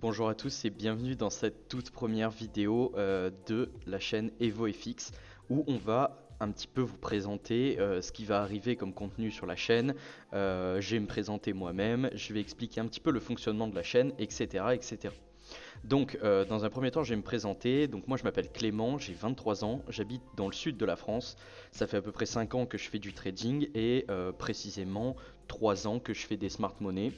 Bonjour à tous et bienvenue dans cette toute première vidéo de la chaîne EvoFX où on va un petit peu vous présenter ce qui va arriver comme contenu sur la chaîne. Je vais me présenter moi-même, je vais expliquer un petit peu le fonctionnement de la chaîne, etc. etc. Donc, dans un premier temps, je vais me présenter. Donc, moi, je m'appelle Clément, j'ai 23 ans, j'habite dans le sud de la France. Ça fait à peu près 5 ans que je fais du trading et précisément 3 ans que je fais des smart monnaies,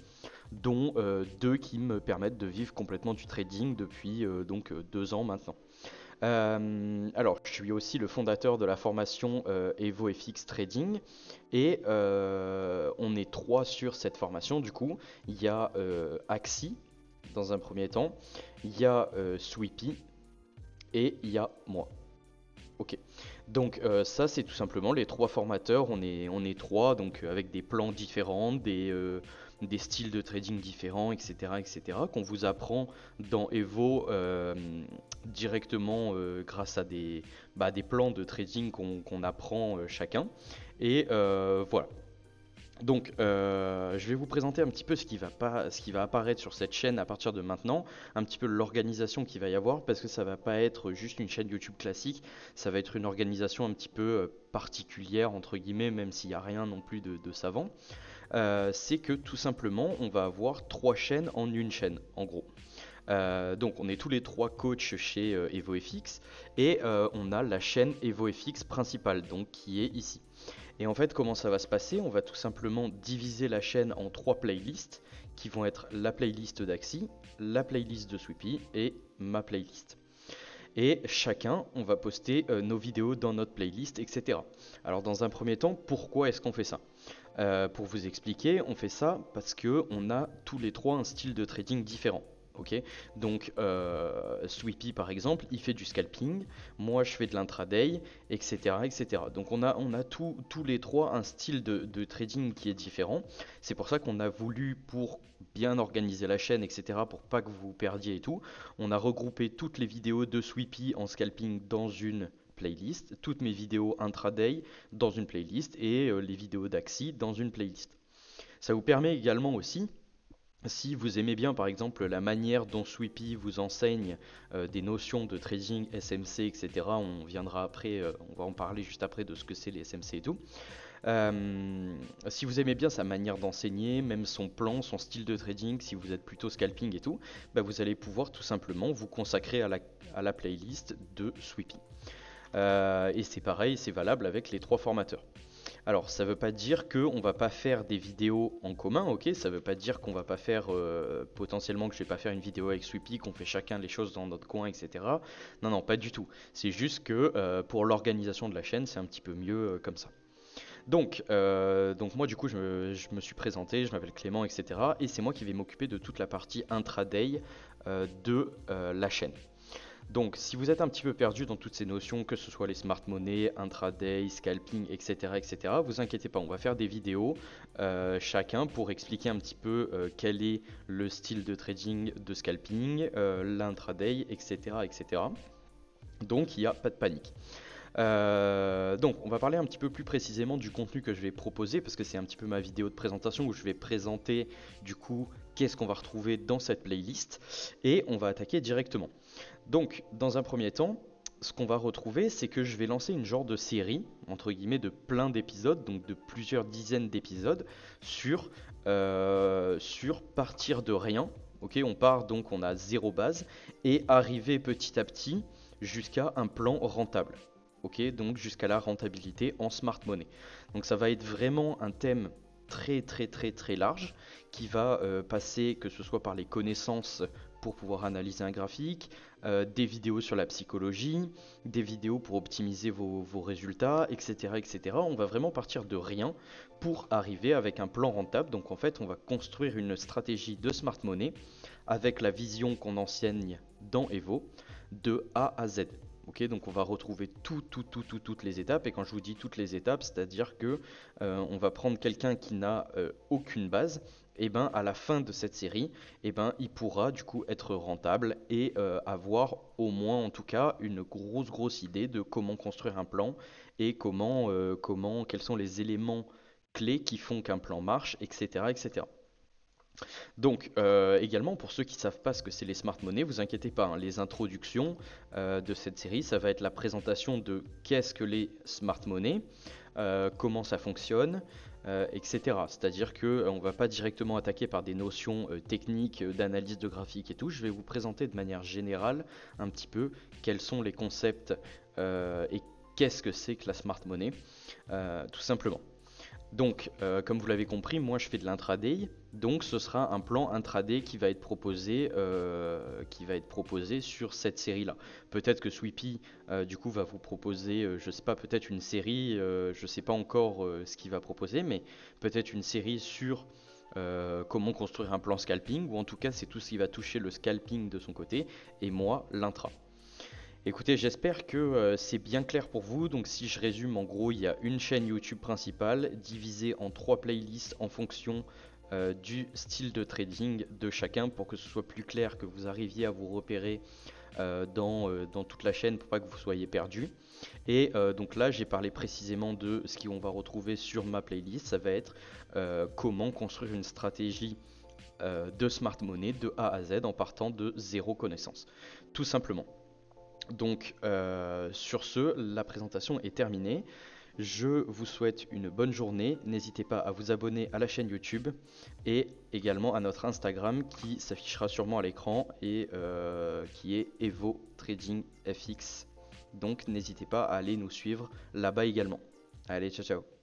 dont 2 qui me permettent de vivre complètement du trading depuis 2 ans maintenant. Alors, je suis aussi le fondateur de la formation EvoFX Trading et on est 3 sur cette formation. Du coup, il y a Axi dans un premier temps, il y a Sweepy et il y a moi. Ok. Donc ça c'est tout simplement les 3 formateurs, on est 3 donc avec des plans différents, des styles de trading différents, etc. etc. qu'on vous apprend dans Evo directement grâce à des plans de trading qu'on apprend chacun. Et voilà. Donc, je vais vous présenter un petit peu ce qui va apparaître sur cette chaîne à partir de maintenant, un petit peu l'organisation qu'il va y avoir, parce que ça va pas être juste une chaîne YouTube classique, ça va être une organisation un petit peu particulière, entre guillemets, même s'il n'y a rien non plus de savant. C'est que tout simplement, on va avoir 3 chaînes en une chaîne, en gros. Donc on est tous les 3 coachs chez EvoFX et on a la chaîne EvoFX principale, donc qui est ici. Et en fait, comment ça va se passer? On va tout simplement diviser la chaîne en 3 playlists qui vont être la playlist d'Axi, la playlist de Sweepy et ma playlist. Et chacun, on va poster nos vidéos dans notre playlist, etc. Alors dans un premier temps, pourquoi est-ce qu'on fait ça? Pour vous expliquer, on fait ça parce que on a tous les 3 un style de trading différent. Ok, donc Sweepy par exemple, il fait du scalping, moi je fais de l'intraday, etc., etc. Donc on a tous les 3 un style de trading qui est différent. C'est pour ça qu'on a voulu, pour bien organiser la chaîne, etc., pour pas que vous vous perdiez et tout, on a regroupé toutes les vidéos de Sweepy en scalping dans une playlist, toutes mes vidéos intraday dans une playlist et les vidéos d'Axi dans une playlist. Ça vous permet également aussi, si vous aimez bien par exemple la manière dont Sweepy vous enseigne des notions de trading, SMC, etc., on viendra après, on va en parler juste après de ce que c'est les SMC et tout. Si vous aimez bien sa manière d'enseigner, même son plan, son style de trading, si vous êtes plutôt scalping et tout, bah vous allez pouvoir tout simplement vous consacrer à la playlist de Sweepy. Et c'est pareil, c'est valable avec les 3 formateurs. Alors, ça veut pas dire qu'on va pas faire des vidéos en commun, ok? Ça veut pas dire qu'on va pas faire, potentiellement que je vais pas faire une vidéo avec Sweepy, qu'on fait chacun les choses dans notre coin, etc. Non, non, pas du tout. C'est juste que pour l'organisation de la chaîne, c'est un petit peu mieux comme ça. Donc moi du coup je me suis présenté, je m'appelle Clément, etc. Et c'est moi qui vais m'occuper de toute la partie intraday de la chaîne. Donc, si vous êtes un petit peu perdu dans toutes ces notions, que ce soit les smart monnaies, intraday, scalping, etc., etc., vous inquiétez pas, on va faire des vidéos chacun pour expliquer un petit peu quel est le style de trading de scalping, l'intraday, etc., etc. Donc, il n'y a pas de panique. Donc, on va parler un petit peu plus précisément du contenu que je vais proposer parce que c'est un petit peu ma vidéo de présentation où je vais présenter du coup qu'est-ce qu'on va retrouver dans cette playlist et on va attaquer directement. Donc, dans un premier temps, ce qu'on va retrouver, c'est que je vais lancer une genre de série, entre guillemets, de plein d'épisodes, donc de plusieurs dizaines d'épisodes, sur partir de rien. Ok, on part donc, on a 0 base, et arriver petit à petit jusqu'à un plan rentable. Ok, donc jusqu'à la rentabilité en smart money. Donc ça va être vraiment un thème très très très très large qui va passer que ce soit par les connaissances pour pouvoir analyser un graphique, des vidéos sur la psychologie, des vidéos pour optimiser vos résultats, etc., etc. On va vraiment partir de rien pour arriver avec un plan rentable. Donc en fait, on va construire une stratégie de smart money avec la vision qu'on enseigne dans Evo de A à Z. Ok, donc on va retrouver toutes les étapes. Et quand je vous dis toutes les étapes, c'est-à-dire que on va prendre quelqu'un qui n'a aucune base. Et ben à la fin de cette série, et ben il pourra du coup être rentable et avoir au moins en tout cas une grosse idée de comment construire un plan et quels sont les éléments clés qui font qu'un plan marche, etc., etc. Donc, également, pour ceux qui ne savent pas ce que c'est les smart monnaies, vous inquiétez pas, hein, les introductions de cette série, ça va être la présentation de qu'est-ce que les smart monnaies, comment ça fonctionne, etc. C'est-à-dire que on ne va pas directement attaquer par des notions techniques, d'analyse de graphique et tout. Je vais vous présenter de manière générale un petit peu quels sont les concepts et qu'est-ce que c'est que la smart money, tout simplement. Donc, comme vous l'avez compris, moi je fais de l'intraday, donc ce sera un plan intraday qui va être proposé sur cette série-là. Peut-être que Sweepy, du coup, va vous proposer, je sais pas, peut-être une série, je sais pas encore ce qu'il va proposer, mais peut-être une série sur comment construire un plan scalping, ou en tout cas, c'est tout ce qui va toucher le scalping de son côté, et moi, l'intra. Écoutez, j'espère que c'est bien clair pour vous. Donc si je résume, en gros, il y a une chaîne YouTube principale divisée en trois playlists en fonction du style de trading de chacun pour que ce soit plus clair, que vous arriviez à vous repérer dans toute la chaîne pour pas que vous soyez perdu. Et donc là, j'ai parlé précisément de ce qu'on va retrouver sur ma playlist. Ça va être comment construire une stratégie de smart money de A à Z en partant de zéro connaissance. Tout simplement. Donc sur ce, la présentation est terminée. Je vous souhaite une bonne journée. N'hésitez pas à vous abonner à la chaîne YouTube et également à notre Instagram qui s'affichera sûrement à l'écran et qui est Evo Trading FX. Donc n'hésitez pas à aller nous suivre là-bas également. Allez, ciao ciao.